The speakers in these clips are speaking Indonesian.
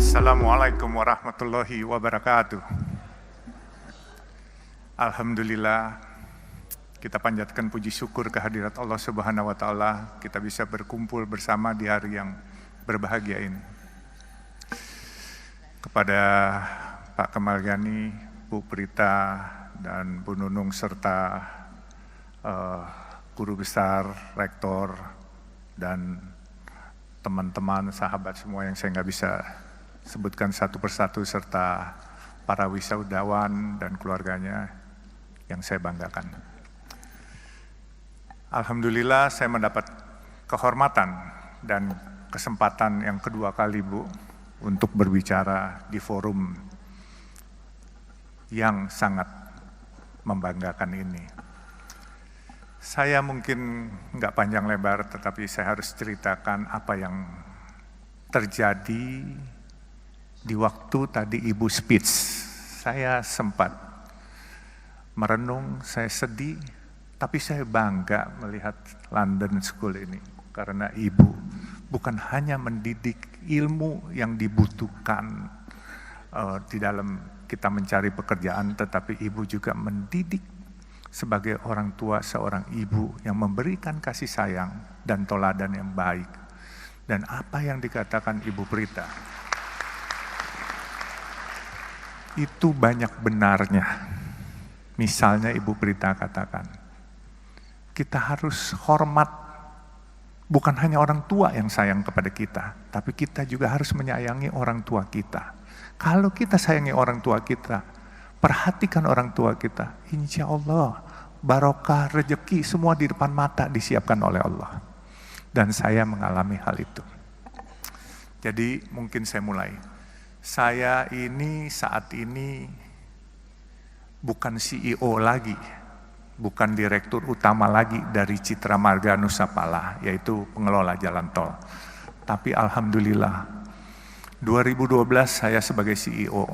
Assalamualaikum warahmatullahi wabarakatuh. Alhamdulillah, kita panjatkan puji syukur kehadirat Allah Subhanahu wa Ta'ala. Kita bisa berkumpul bersama di hari yang berbahagia ini. Kepada Pak Kamalyani, Bu Prita, dan Bu Nunung serta guru besar, rektor, dan teman-teman, sahabat semua yang saya nggak bisa sebutkan satu persatu, serta para wisaudawan dan keluarganya yang saya banggakan. Alhamdulillah saya mendapat kehormatan dan kesempatan yang kedua kali, Bu, untuk berbicara di forum yang sangat membanggakan ini. Saya mungkin nggak panjang lebar, tetapi saya harus ceritakan apa yang terjadi di waktu tadi Ibu speech. Saya sempat merenung, saya sedih, tapi saya bangga melihat London School ini. Karena Ibu bukan hanya mendidik ilmu yang dibutuhkan di dalam kita mencari pekerjaan, tetapi Ibu juga mendidik sebagai orang tua, seorang ibu yang memberikan kasih sayang dan teladan yang baik. Dan apa yang dikatakan Ibu Prita, itu banyak benarnya. Misalnya Ibu Prita katakan, kita harus hormat, bukan hanya orang tua yang sayang kepada kita, tapi kita juga harus menyayangi orang tua kita. Kalau kita sayangi orang tua kita, perhatikan orang tua kita, insya Allah barokah, rezeki semua di depan mata disiapkan oleh Allah. Dan saya mengalami hal itu. Jadi mungkin saya mulai. Saya ini saat ini bukan CEO lagi, bukan direktur utama lagi dari Citra Marga Nusapala, yaitu pengelola jalan tol. Tapi alhamdulillah, 2012 saya sebagai CEO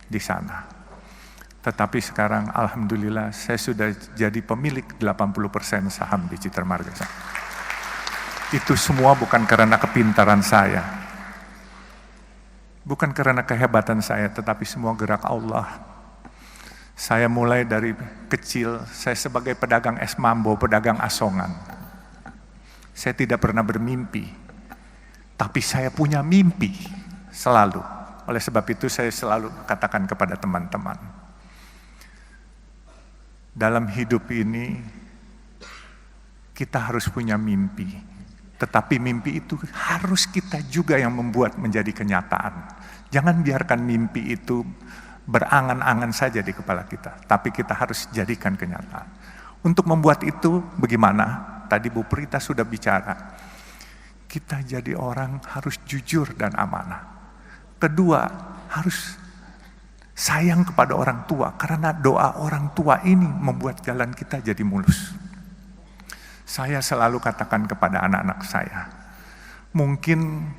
di sana. Tetapi sekarang alhamdulillah saya sudah jadi pemilik 80% saham di Citra Marga. Itu semua bukan karena kepintaran saya, bukan karena kehebatan saya, tetapi semua gerak Allah. Saya mulai dari kecil, saya sebagai pedagang es mambo, pedagang asongan. Saya tidak pernah bermimpi, tapi saya punya mimpi selalu. Oleh sebab itu saya selalu katakan kepada teman-teman, dalam hidup ini kita harus punya mimpi, tetapi mimpi itu harus kita juga yang membuat menjadi kenyataan. Jangan biarkan mimpi itu berangan-angan saja di kepala kita, tapi kita harus jadikan kenyataan. Untuk membuat itu bagaimana? Tadi Bu Prita sudah bicara, kita jadi orang harus jujur dan amanah. Kedua, harus sayang kepada orang tua, karena doa orang tua ini membuat jalan kita jadi mulus. Saya selalu katakan kepada anak-anak saya, mungkin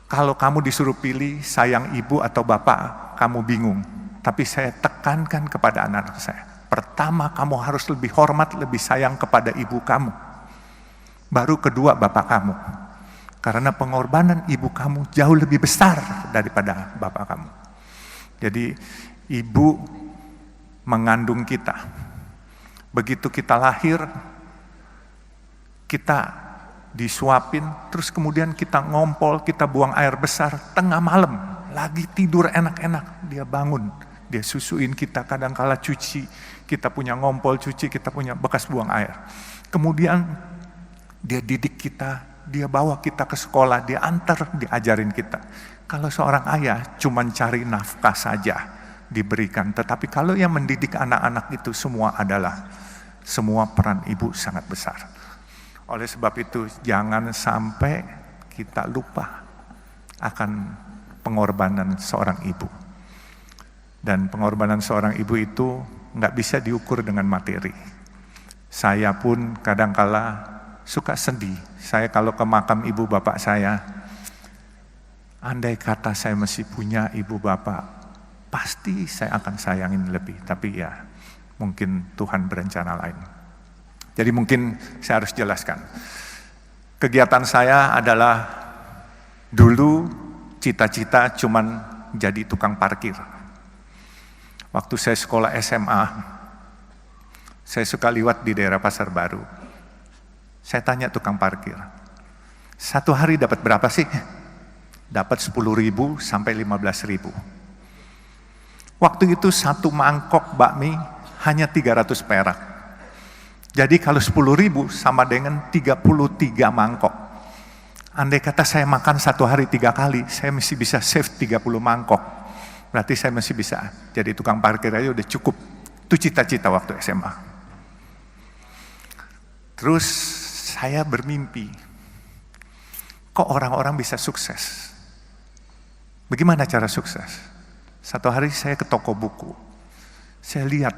kalau kamu disuruh pilih sayang ibu atau bapak, kamu bingung. Tapi saya tekankan kepada anak-anak saya, pertama kamu harus lebih hormat, lebih sayang kepada ibu kamu. Baru kedua bapak kamu. Karena pengorbanan ibu kamu jauh lebih besar daripada bapak kamu. Jadi ibu mengandung kita. Begitu kita lahir, kita disuapin, terus kemudian kita ngompol, kita buang air besar, tengah malam, lagi tidur enak-enak, dia bangun, dia susuin kita, kadang-kala cuci, kita punya ngompol cuci, kita punya bekas buang air. Kemudian dia didik kita, dia bawa kita ke sekolah, dia antar, diajarin kita. Kalau seorang ayah cuma cari nafkah saja diberikan, tetapi kalau yang mendidik anak-anak itu semua peran ibu sangat besar. Oleh sebab itu jangan sampai kita lupa akan pengorbanan seorang ibu. Dan pengorbanan seorang ibu itu nggak bisa diukur dengan materi. Saya pun kadangkala suka sedih. Saya kalau ke makam ibu bapak saya, andai kata saya masih punya ibu bapak, pasti saya akan sayangin lebih. Tapi ya, mungkin Tuhan berencana lain. Jadi mungkin saya harus jelaskan. Kegiatan saya adalah dulu cita-cita cuman jadi tukang parkir. Waktu saya sekolah SMA, saya suka liwat di daerah Pasar Baru. Saya tanya tukang parkir, satu hari dapat berapa sih? Dapat 10.000 sampai 15.000. Waktu itu satu mangkok bakmi hanya 300 perak. Jadi kalau 10.000 sama dengan 33 mangkok. Andai kata saya makan satu hari 3 kali, saya masih bisa save 30 mangkok. Berarti saya masih bisa jadi tukang parkir aja udah cukup. Itu cita-cita waktu SMA. Terus saya bermimpi, kok orang-orang bisa sukses? Bagaimana cara sukses? Satu hari saya ke toko buku, saya lihat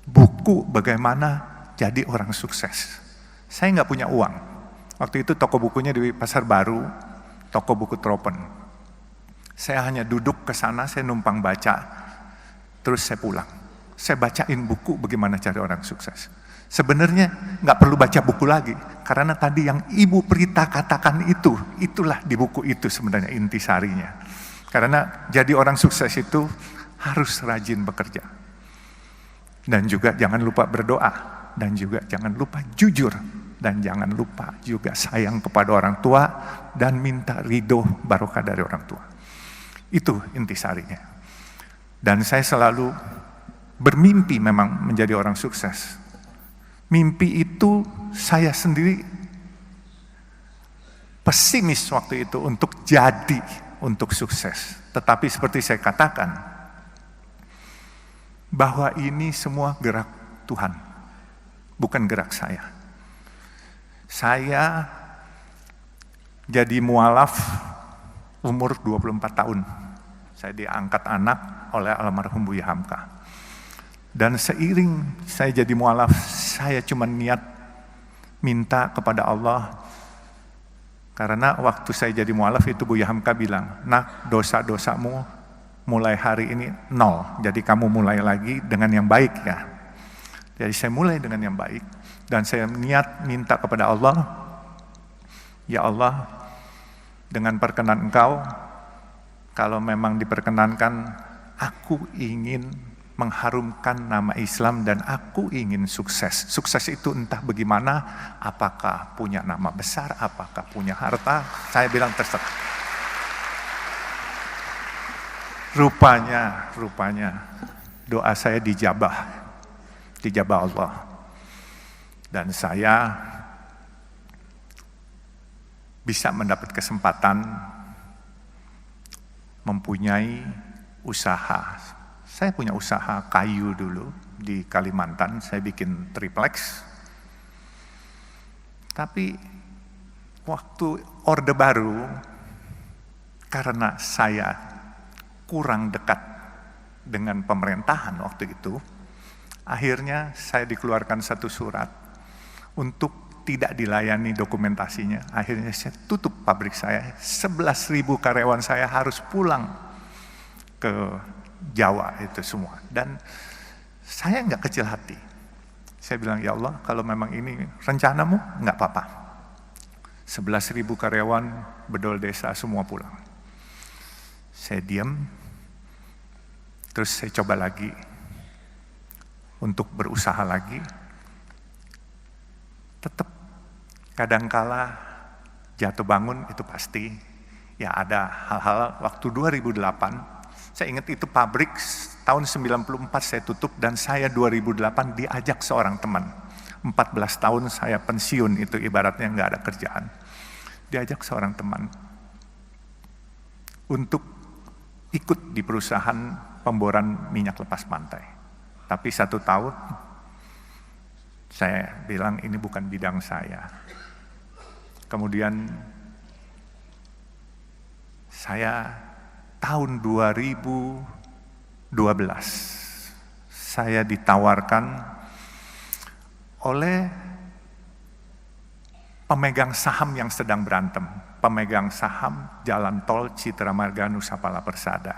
buku bagaimana jadi orang sukses. Saya nggak punya uang. Waktu itu toko bukunya di Pasar Baru, toko buku Tropen. Saya hanya duduk ke sana, saya numpang baca, terus saya pulang. Saya bacain buku bagaimana cari orang sukses. Sebenarnya nggak perlu baca buku lagi, karena tadi yang Ibu Prita katakan itulah di buku itu sebenarnya intisarinya. Karena jadi orang sukses itu harus rajin bekerja. Dan juga jangan lupa berdoa, dan juga jangan lupa jujur, dan jangan lupa juga sayang kepada orang tua, dan minta ridho barokah dari orang tua. Itu intisarinya. Dan saya selalu bermimpi memang menjadi orang sukses. Mimpi itu saya sendiri pesimis waktu itu untuk untuk sukses. Tetapi seperti saya katakan, bahwa ini semua gerak Tuhan, bukan gerak saya. Saya jadi mualaf umur 24 tahun. Saya diangkat anak oleh almarhum Buya Hamka. Dan seiring saya jadi mualaf, saya cuma niat minta kepada Allah. Karena waktu saya jadi mualaf itu Buya Hamka bilang, nak, dosa-dosamu mulai hari ini 0. Jadi kamu mulai lagi dengan yang baik ya. Jadi saya mulai dengan yang baik. Dan saya niat minta kepada Allah, ya Allah, dengan perkenan Engkau, kalau memang diperkenankan, aku ingin mengharumkan nama Islam dan aku ingin sukses. Sukses itu entah bagaimana, apakah punya nama besar, apakah punya harta, saya bilang terserah. Rupanya doa saya dijabah Allah. Dan saya bisa mendapat kesempatan mempunyai usaha. Saya punya usaha kayu dulu di Kalimantan, saya bikin triplex. Tapi waktu Orde Baru, karena saya kurang dekat dengan pemerintahan waktu itu, akhirnya saya dikeluarkan satu surat untuk tidak dilayani dokumentasinya. Akhirnya saya tutup pabrik saya, 11.000 karyawan saya harus pulang ke Jawa itu semua. Dan saya nggak kecil hati. Saya bilang, ya Allah, kalau memang ini rencanamu, nggak apa-apa. 11.000 karyawan bedol desa semua pulang. Saya diam, terus saya coba lagi untuk berusaha lagi. Tetap kadangkala jatuh bangun itu pasti. Ya ada hal-hal waktu 2008, saya ingat itu pabrik tahun 94 saya tutup dan saya 2008 diajak seorang teman. 14 tahun saya pensiun itu ibaratnya nggak ada kerjaan. Diajak seorang teman untuk ikut di perusahaan pemboran minyak lepas pantai. Tapi 1 tahun saya bilang ini bukan bidang saya. Kemudian saya tahun 2012 saya ditawarkan oleh pemegang saham yang sedang berantem, pemegang saham jalan tol Citra Marga Nusa Pala Persada.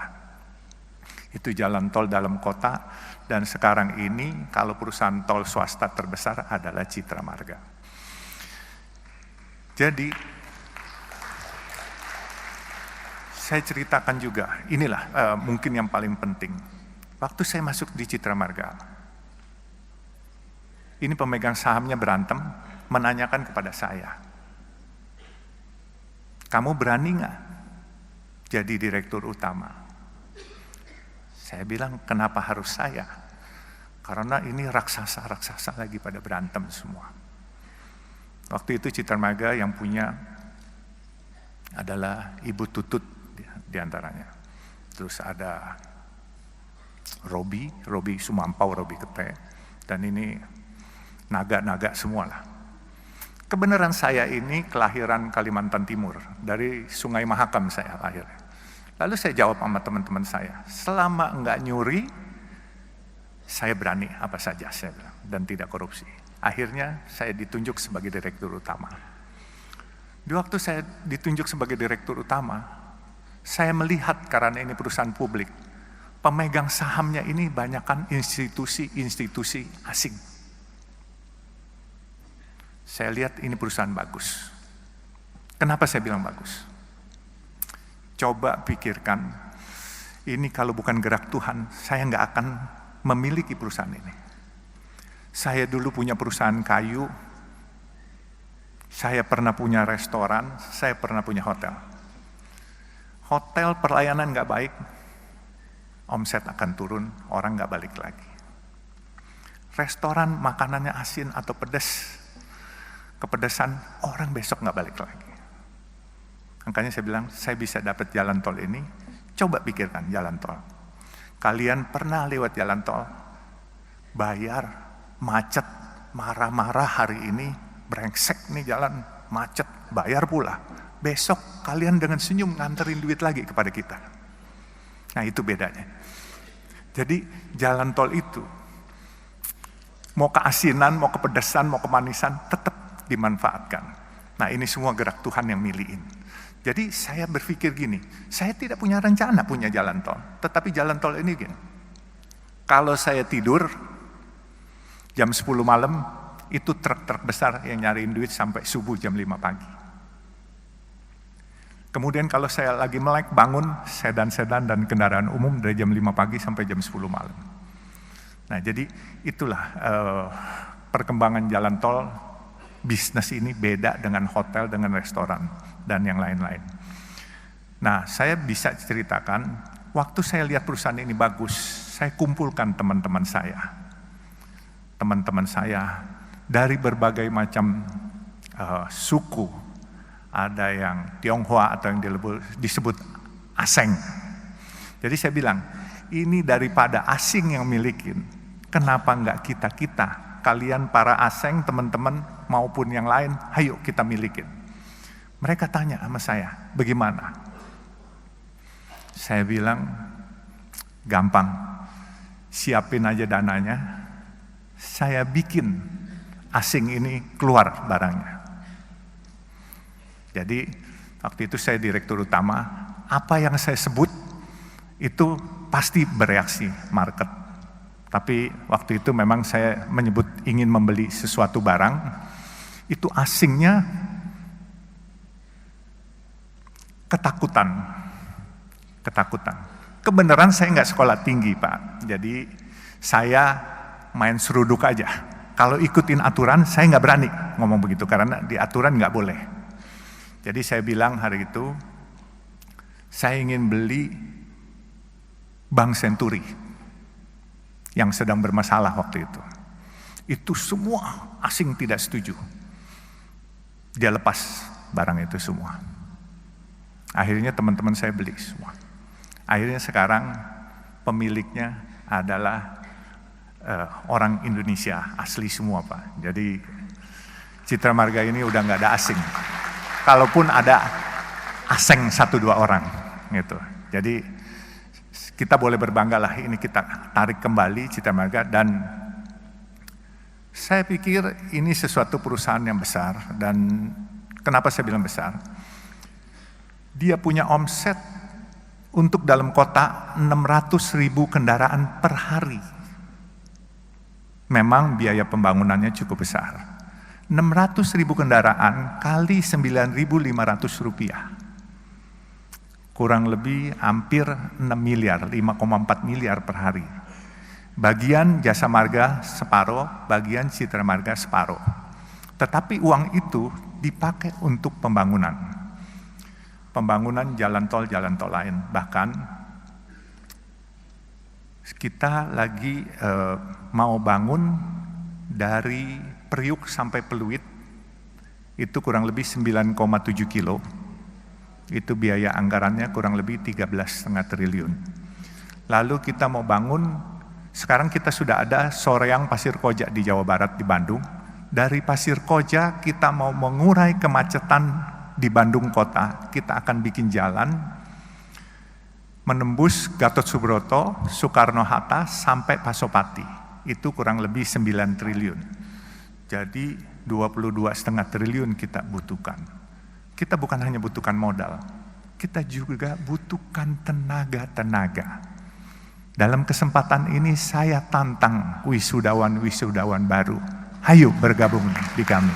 Itu jalan tol dalam kota dan sekarang ini kalau perusahaan tol swasta terbesar adalah Citra Marga. Jadi saya ceritakan juga, inilah mungkin yang paling penting. Waktu saya masuk di Citra Marga, ini pemegang sahamnya berantem, menanyakan kepada saya, kamu berani nggak jadi direktur utama? Saya bilang, kenapa harus saya? Karena ini raksasa-raksasa lagi pada berantem semua. Waktu itu Citra Marga yang punya adalah Ibu Tutut di antaranya. Terus ada Robi Sumampau, Robi Kete, dan ini naga-naga semualah. Kebenaran saya ini kelahiran Kalimantan Timur, dari Sungai Mahakam saya lahir. Lalu saya jawab sama teman-teman saya, selama enggak nyuri, saya berani apa saja, saya bilang, dan tidak korupsi. Akhirnya saya ditunjuk sebagai direktur utama. Di waktu saya ditunjuk sebagai direktur utama, saya melihat karena ini perusahaan publik, pemegang sahamnya ini banyakkan institusi-institusi asing. Saya lihat ini perusahaan bagus. Kenapa saya bilang bagus? Coba pikirkan, ini kalau bukan gerak Tuhan, saya nggak akan memiliki perusahaan ini. Saya dulu punya perusahaan kayu, saya pernah punya restoran, saya pernah punya hotel. Hotel pelayanan nggak baik, omset akan turun, orang nggak balik lagi. Restoran makanannya asin atau pedas, kepedesan, orang besok nggak balik lagi. Makanya saya bilang, saya bisa dapat jalan tol ini, coba pikirkan jalan tol. Kalian pernah lewat jalan tol, bayar, macet, marah-marah hari ini, brengsek nih jalan, macet, bayar pula. Besok kalian dengan senyum nganterin duit lagi kepada kita. Nah itu bedanya. Jadi jalan tol itu, mau keasinan, mau kepedesan, mau kemanisan, tetap dimanfaatkan. Nah ini semua gerak Tuhan yang milihin. Jadi saya berpikir gini, saya tidak punya rencana punya jalan tol. Tetapi jalan tol ini gini, kalau saya tidur, jam 10 malam, itu truk-truk besar yang nyariin duit sampai subuh jam 5 pagi. Kemudian kalau saya lagi melek bangun, sedan-sedan dan kendaraan umum dari jam 5 pagi sampai jam 10 malam. Nah jadi itulah perkembangan jalan tol, bisnis ini beda dengan hotel, dengan restoran, dan yang lain-lain. Nah saya bisa ceritakan, waktu saya lihat perusahaan ini bagus, saya kumpulkan teman-teman saya. Teman-teman saya dari berbagai macam suku, ada yang Tionghoa atau yang disebut Aseng. Jadi saya bilang, ini daripada asing yang milikin, kenapa enggak kita, kalian para Aseng, teman-teman maupun yang lain, ayo kita milikin. Mereka tanya sama saya, bagaimana? Saya bilang, gampang, siapin aja dananya, saya bikin asing ini keluar barangnya. Jadi waktu itu saya direktur utama, apa yang saya sebut itu pasti bereaksi market. Tapi waktu itu memang saya menyebut ingin membeli sesuatu barang, itu asingnya ketakutan. Kebenaran saya nggak sekolah tinggi Pak, jadi saya main seruduk aja. Kalau ikutin aturan saya nggak berani ngomong begitu karena di aturan nggak boleh. Jadi saya bilang hari itu, saya ingin beli Bank Senturi yang sedang bermasalah waktu itu. Itu semua asing tidak setuju. Dia lepas barang itu semua. Akhirnya teman-teman saya beli semua. Akhirnya sekarang pemiliknya adalah orang Indonesia asli semua Pak. Jadi Citra Marga ini udah nggak ada asing. Kalaupun ada Aseng 1-2 orang gitu. Jadi kita boleh berbangga lah, ini kita tarik kembali Citra Marga, dan saya pikir ini sesuatu perusahaan yang besar. Dan kenapa saya bilang besar? Dia punya omset untuk dalam kota 600.000 kendaraan per hari. Memang biaya pembangunannya cukup besar. 600.000 kendaraan kali 9.500 rupiah. kurang lebih hampir 6 miliar, 5,4 miliar per hari. Bagian Jasa Marga separuh, bagian Citra Marga separuh. Tetapi uang itu dipakai untuk pembangunan. Pembangunan jalan tol lain. Bahkan kita lagi mau bangun dari Priuk sampai Pluit, itu kurang lebih 9,7 kilo. Itu biaya anggarannya kurang lebih 13,5 triliun. Lalu kita mau bangun, sekarang kita sudah ada Soreang Pasir Koja di Jawa Barat, di Bandung. Dari Pasir Koja kita mau mengurai kemacetan di Bandung kota, kita akan bikin jalan menembus Gatot Subroto, Soekarno-Hatta sampai Pasopati. Itu kurang lebih 9 triliun. Jadi 22,5 triliun kita butuhkan. Kita bukan hanya butuhkan modal, kita juga butuhkan tenaga-tenaga. Dalam kesempatan ini saya tantang wisudawan-wisudawan baru. Ayo bergabung di kami.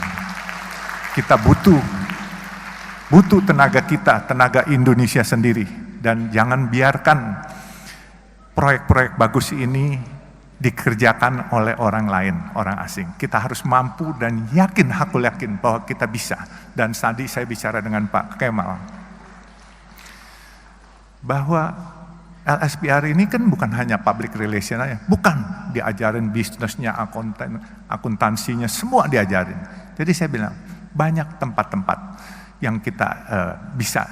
Kita butuh tenaga kita, tenaga Indonesia sendiri. Dan jangan biarkan proyek-proyek bagus ini dikerjakan oleh orang lain, orang asing. Kita harus mampu dan aku yakin bahwa kita bisa. Dan tadi saya bicara dengan Pak Kemal, bahwa LSPR ini kan bukan hanya public relation aja, bukan, diajarin bisnisnya, akuntansinya, semua diajarin. Jadi saya bilang, banyak tempat-tempat yang kita bisa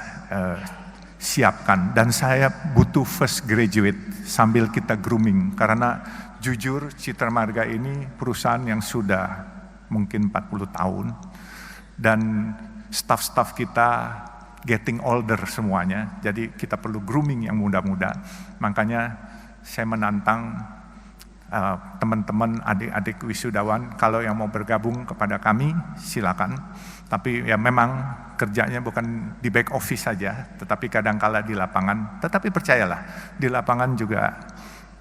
siapkan, dan saya butuh fresh graduate sambil kita grooming, karena jujur Citra Marga ini perusahaan yang sudah mungkin 40 tahun, dan staff-staff kita getting older semuanya, jadi kita perlu grooming yang muda-muda. Makanya saya menantang teman-teman, adik-adik wisudawan, kalau yang mau bergabung kepada kami, silakan. Tapi ya memang kerjanya bukan di back office saja, tetapi kadang-kala di lapangan. Tetapi percayalah, di lapangan juga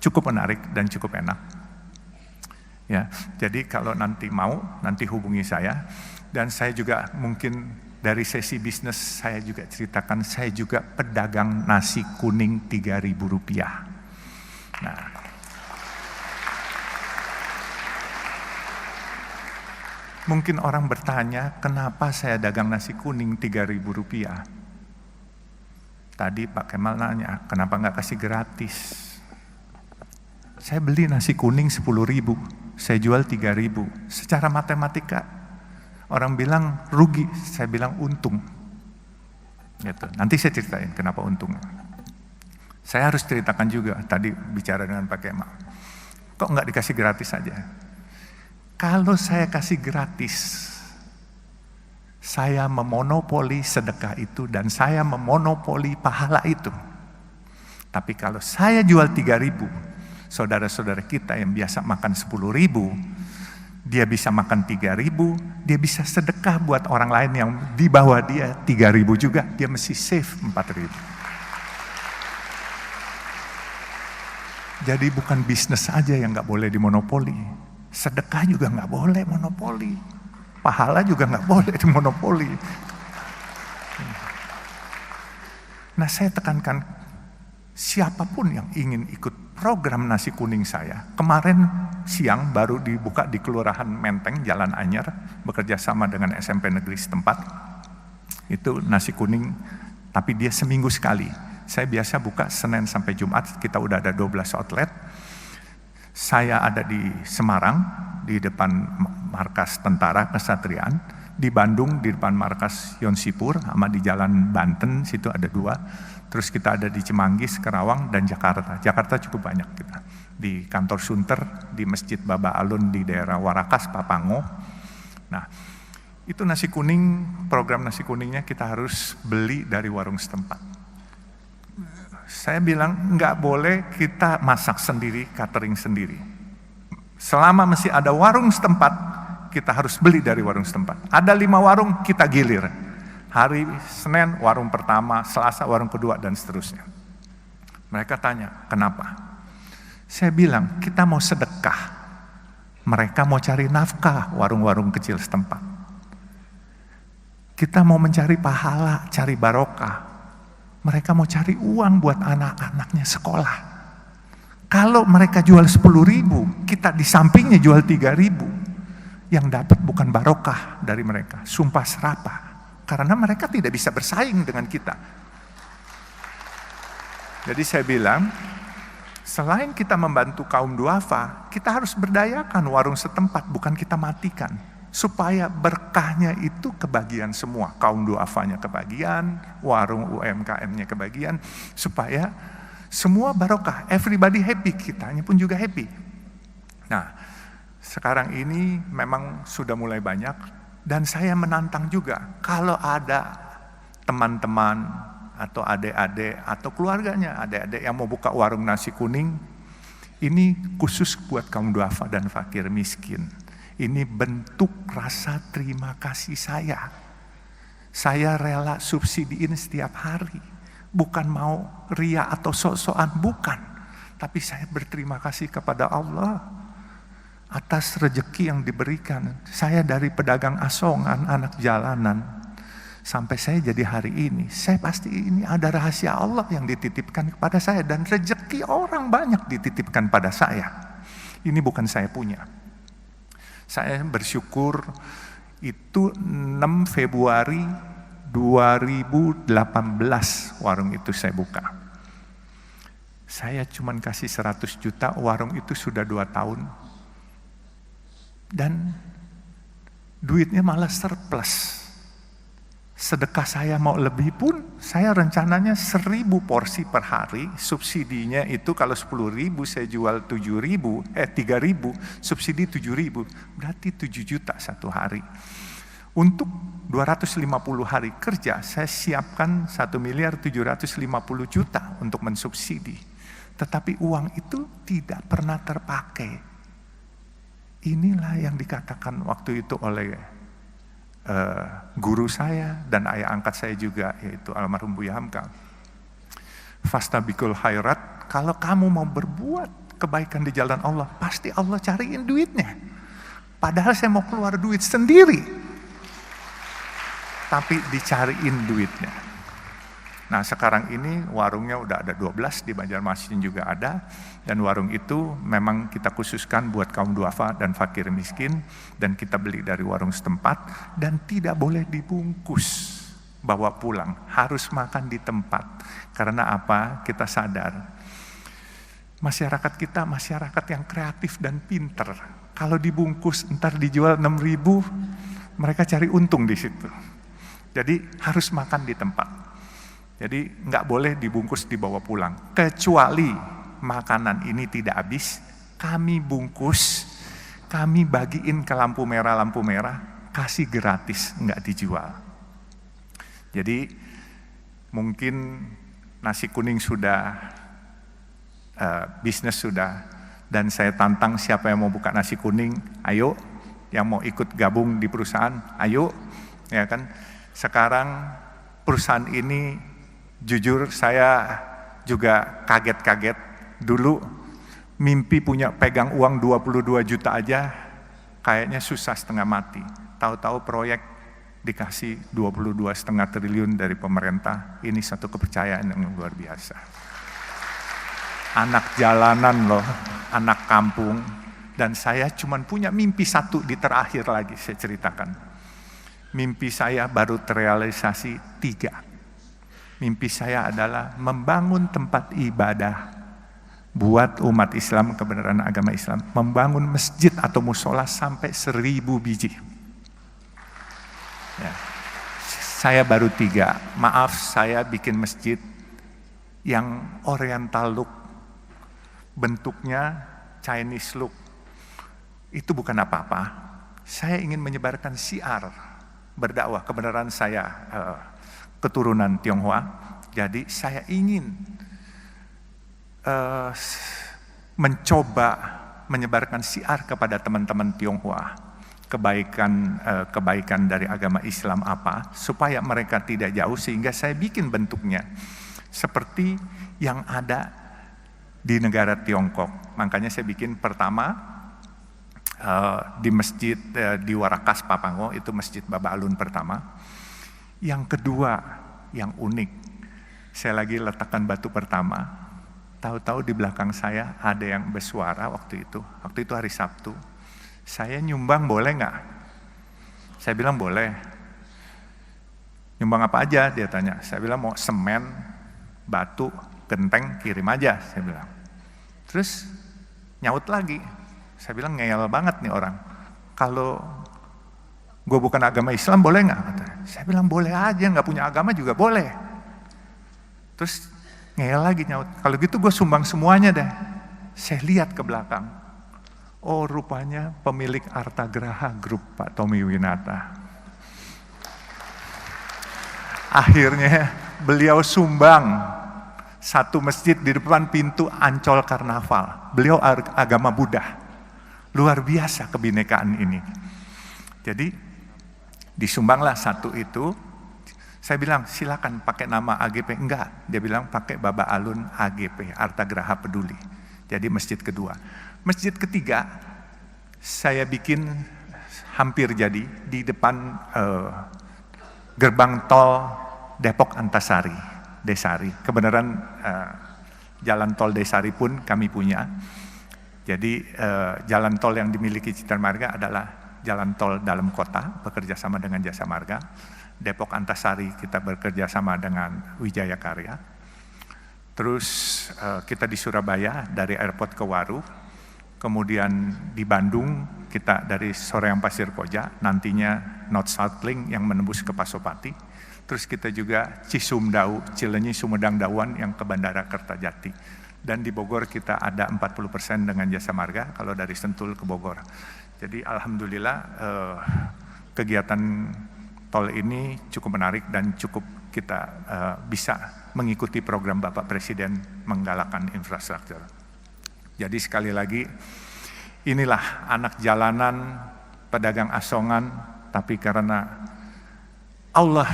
cukup menarik dan cukup enak. Ya, jadi kalau nanti mau, nanti hubungi saya. Dan saya juga mungkin dari sesi bisnis saya juga ceritakan, saya juga pedagang nasi kuning Rp3.000. Nah, mungkin orang bertanya, kenapa saya dagang nasi kuning Rp3.000? Tadi Pak Kemal nanya, kenapa nggak kasih gratis? Saya beli nasi kuning 10.000, saya jual 3.000. Secara matematika, orang bilang rugi, saya bilang untung. Gitu. Nanti saya ceritain kenapa untung. Saya harus ceritakan juga, tadi bicara dengan Pak Kemal. Kok nggak dikasih gratis saja? Kalau saya kasih gratis, saya memonopoli sedekah itu dan saya memonopoli pahala itu. Tapi kalau saya jual 3.000, saudara-saudara kita yang biasa makan 10.000, dia bisa makan 3.000, dia bisa sedekah buat orang lain yang di bawah dia 3.000 juga, dia mesti save 4.000. Jadi bukan bisnis aja yang nggak boleh dimonopoli, sedekah juga nggak boleh monopoli, pahala juga nggak boleh dimonopoli. Nah, saya tekankan, siapapun yang ingin ikut program nasi kuning saya, kemarin siang baru dibuka di Kelurahan Menteng, Jalan Anyar, bekerja sama dengan SMP negeri setempat. Itu nasi kuning, tapi dia seminggu sekali. Saya biasa buka Senin sampai Jumat, kita udah ada 12 outlet. Saya ada di Semarang, di depan markas tentara Kesatriaan, di Bandung, di depan markas Yonsipur, sama di Jalan Banten, situ ada 2. Terus kita ada di Cimanggis, Karawang, dan Jakarta. Jakarta cukup banyak kita. Di kantor Sunter, di Masjid Baba Alun di daerah Warakas, Papango. Nah, itu nasi kuning, program nasi kuningnya kita harus beli dari warung setempat. Saya bilang, nggak boleh kita masak sendiri, catering sendiri. Selama masih ada warung setempat, kita harus beli dari warung setempat. Ada 5 warung, kita gilir. Hari Senin, warung pertama, Selasa, warung kedua, dan seterusnya. Mereka tanya, kenapa? Saya bilang, kita mau sedekah. Mereka mau cari nafkah, warung-warung kecil setempat. Kita mau mencari pahala, cari barokah. Mereka mau cari uang buat anak-anaknya sekolah. Kalau mereka jual 10.000, kita di sampingnya jual 3.000. Yang dapat bukan barokah dari mereka, sumpah serapah. Karena mereka tidak bisa bersaing dengan kita. Jadi saya bilang, selain kita membantu kaum duafa, kita harus berdayakan warung setempat, bukan kita matikan. Supaya berkahnya itu kebagian semua. Kaum duafanya kebagian, warung UMKM-nya kebagian, supaya semua barokah, everybody happy, kitanya pun juga happy. Nah, sekarang ini memang sudah mulai banyak, dan saya menantang juga, kalau ada teman-teman, atau adik-adik, atau keluarganya, adik-adik yang mau buka warung nasi kuning, ini khusus buat kaum duafa dan fakir miskin. Ini bentuk rasa terima kasih saya. Saya rela subsidiin setiap hari. Bukan mau ria atau sok-sokan, bukan. Tapi saya berterima kasih kepada Allah atas rezeki yang diberikan. Saya dari pedagang asongan, anak jalanan, sampai saya jadi hari ini. Saya pasti ini ada rahasia Allah yang dititipkan kepada saya. Dan rezeki orang banyak dititipkan pada saya. Ini bukan saya punya. Saya bersyukur itu 6 Februari 2018 warung itu saya buka. Saya cuma kasih 100 juta, warung itu sudah 2 tahun. Dan duitnya malah surplus. Sedekah saya mau lebih pun, saya rencananya 1.000 porsi per hari, subsidinya itu kalau 10.000 saya jual 3.000, subsidi 7.000, berarti 7 juta satu hari. Untuk 250 hari kerja, saya siapkan 1.750.000.000 untuk mensubsidi. Tetapi uang itu tidak pernah terpakai. Inilah yang dikatakan waktu itu oleh guru saya dan ayah angkat saya juga, yaitu almarhum Buya Hamka. Fastabikul khairat, kalau kamu mau berbuat kebaikan di jalan Allah, pasti Allah cariin duitnya. Padahal saya mau keluar duit sendiri, tapi dicariin duitnya. Nah sekarang ini warungnya udah ada 12, di Banjarmasin juga ada. Dan warung itu memang kita khususkan buat kaum duafa dan fakir miskin. Dan kita beli dari warung setempat. Dan tidak boleh dibungkus, bawa pulang. Harus makan di tempat. Karena apa? Kita sadar. Masyarakat kita masyarakat yang kreatif dan pinter. Kalau dibungkus ntar dijual 6.000, mereka cari untung di situ. Jadi harus makan di tempat. Jadi nggak boleh dibungkus dibawa pulang. Kecuali makanan ini tidak habis, kami bungkus, kami bagiin ke lampu merah, kasih gratis, nggak dijual. Jadi mungkin nasi kuning sudah, bisnis sudah, dan saya tantang siapa yang mau buka nasi kuning, ayo, yang mau ikut gabung di perusahaan, ayo, ya kan. Sekarang perusahaan ini jujur saya juga kaget-kaget. Dulu mimpi punya pegang uang 22 juta aja kayaknya susah setengah mati. Tahu-tahu proyek dikasih 22,5 triliun dari pemerintah. Ini satu kepercayaan yang luar biasa. Anak jalanan loh, anak kampung. Dan saya cuma punya mimpi satu di terakhir lagi saya ceritakan. Mimpi saya baru terrealisasi 3. Mimpi saya adalah membangun tempat ibadah buat umat Islam, kebenaran agama Islam. Membangun masjid atau musola sampai 1.000 biji. Ya. Saya baru 3. Maaf, saya bikin masjid yang oriental look. Bentuknya Chinese look. Itu bukan apa-apa. Saya ingin menyebarkan syiar berdakwah, kebenaran saya keturunan Tionghoa. Jadi saya ingin mencoba menyebarkan syiar kepada teman-teman Tionghoa, kebaikan dari agama Islam apa, supaya mereka tidak jauh, sehingga saya bikin bentuknya seperti yang ada di negara Tiongkok. Makanya saya bikin pertama di masjid di Warakas Papango, itu masjid Baba Alun pertama. Yang kedua yang unik, Saya lagi letakkan batu pertama, tahu-tahu di belakang saya ada yang bersuara waktu itu hari Sabtu. Saya nyumbang boleh nggak? Saya bilang boleh. Nyumbang apa aja? Dia tanya. Saya bilang mau semen, batu, genteng, kirim aja. Saya bilang. Terus nyaut lagi. Saya bilang ngeyel banget nih orang. Kalau gue bukan agama Islam boleh nggak? Saya bilang boleh aja, nggak punya agama juga boleh. Terus ngeyel lagi nyaut. Kalau gitu gue sumbang semuanya deh. Saya lihat ke belakang. Oh rupanya pemilik Arta Graha Group Pak Tommy Winata. Akhirnya beliau sumbang satu masjid di depan pintu Ancol Karnaval. Beliau agama Buddha. Luar biasa kebinekaan ini. Jadi disumbanglah satu itu. Saya bilang silakan pakai nama AGP. Enggak, dia bilang pakai Baba Alun AGP, Arta Graha Peduli. Jadi masjid kedua. Masjid ketiga saya bikin hampir jadi di depan gerbang tol Depok Antasari, Desari. Kebenaran jalan tol Desari pun kami punya. Jadi jalan tol yang dimiliki Citra Marga adalah jalan tol dalam kota, bekerja sama dengan Jasa Marga. Depok Antasari kita bekerja sama dengan Wijaya Karya. Terus kita di Surabaya dari airport ke Waru. Kemudian di Bandung kita dari Soreang Pasir Koja, nantinya North South Link yang menembus ke Pasopati. Terus kita juga Cisumdau, Cilenyi, Sumedang, Dawan yang ke Bandara Kertajati. Dan di Bogor kita ada 40% dengan Jasa Marga kalau dari Sentul ke Bogor. Jadi alhamdulillah kegiatan tol ini cukup menarik dan cukup kita bisa mengikuti program Bapak Presiden menggalakkan infrastruktur. Jadi sekali lagi, inilah anak jalanan, pedagang asongan, tapi karena Allah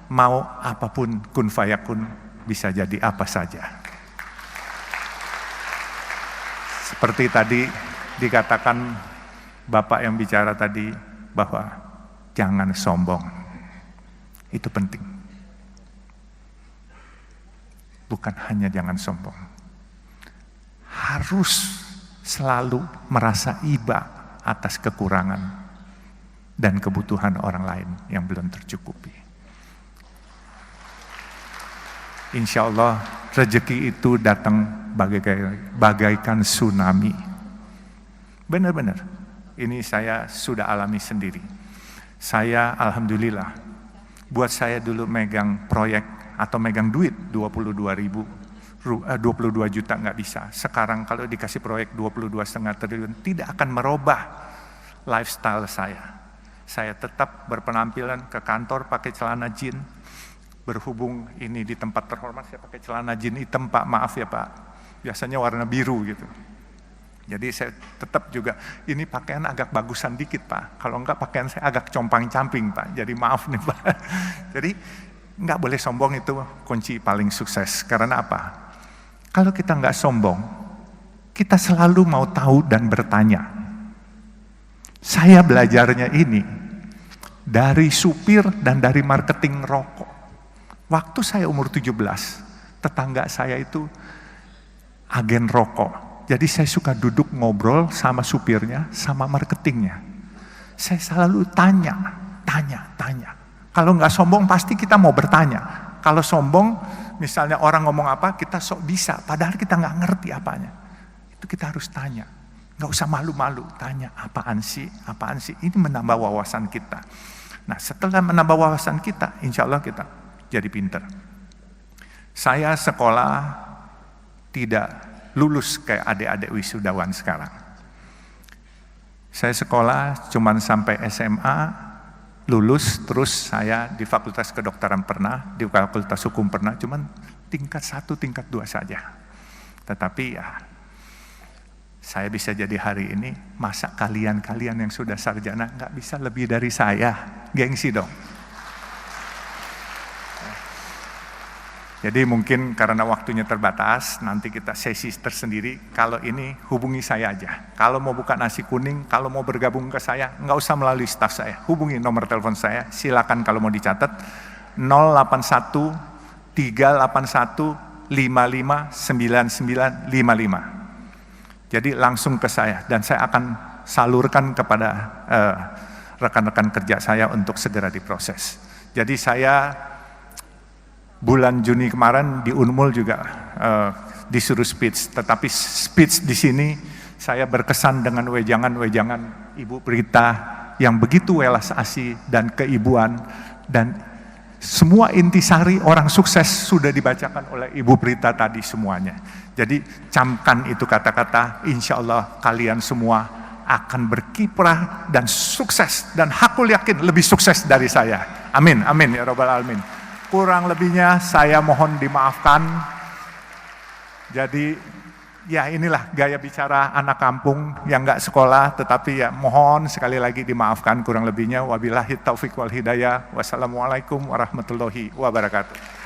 mau apapun kun fayakun bisa jadi apa saja. Seperti tadi dikatakan Bapak yang bicara tadi bahwa jangan sombong. Itu penting. Bukan hanya jangan sombong. Harus selalu merasa iba atas kekurangan dan kebutuhan orang lain yang belum tercukupi. Insya Allah rezeki itu datang bagaikan tsunami. Benar-benar, ini saya sudah alami sendiri. Saya alhamdulillah, buat saya dulu megang proyek atau megang duit 22 juta nggak bisa. Sekarang kalau dikasih proyek 22,5 triliun tidak akan merubah lifestyle saya. Saya tetap berpenampilan ke kantor pakai celana jeans. Berhubung ini di tempat terhormat saya pakai celana jeans hitam Pak, maaf ya Pak. Biasanya warna biru gitu. Jadi saya tetap juga ini pakaian agak bagusan dikit Pak. Kalau enggak pakaian saya agak compang-camping Pak. Jadi maaf nih Pak. Jadi enggak boleh sombong, itu kunci paling sukses. Karena apa? Kalau kita nggak sombong, kita selalu mau tahu dan bertanya. Saya belajarnya ini dari supir dan dari marketing rokok. Waktu saya umur 17, tetangga saya itu agen rokok. Jadi saya suka duduk ngobrol sama supirnya, sama marketingnya. Saya selalu tanya. Kalau nggak sombong pasti kita mau bertanya. Kalau sombong, misalnya orang ngomong apa, kita sok bisa, padahal kita nggak ngerti apanya. Itu kita harus tanya. Nggak usah malu-malu, tanya apaan sih. Ini menambah wawasan kita. Nah setelah menambah wawasan kita, insya Allah kita jadi pinter. Saya sekolah tidak lulus kayak adik-adik wisudawan sekarang. Saya sekolah cuman sampai SMA, lulus, terus saya di Fakultas Kedokteran pernah, di Fakultas Hukum pernah, cuman tingkat 1, tingkat 2 saja. Tetapi ya, saya bisa jadi hari ini, masa kalian yang sudah sarjana nggak bisa lebih dari saya, gengsi dong. Jadi mungkin karena waktunya terbatas, nanti kita sesi tersendiri. Kalau ini hubungi saya aja. Kalau mau buka nasi kuning, kalau mau bergabung ke saya, nggak usah melalui staf saya. Hubungi nomor telepon saya, silakan kalau mau dicatat. 081 381 55 99 55. Jadi langsung ke saya dan saya akan salurkan kepada rekan-rekan kerja saya untuk segera diproses. Jadi saya bulan Juni kemarin di Unmul juga disuruh speech, tetapi speech di sini saya berkesan dengan wejangan-wejangan Ibu Berita yang begitu welas asih dan keibuan, dan semua intisari orang sukses sudah dibacakan oleh Ibu Berita tadi semuanya. Jadi camkan itu kata-kata, insya Allah kalian semua akan berkiprah dan sukses, dan aku yakin lebih sukses dari saya. Amin, amin ya Rabbal Alamin. Kurang lebihnya saya mohon dimaafkan. Jadi ya inilah gaya bicara anak kampung yang nggak sekolah, tetapi ya mohon sekali lagi dimaafkan kurang lebihnya. Wabillahi taufiq wal hidayah. Wassalamualaikum warahmatullahi wabarakatuh.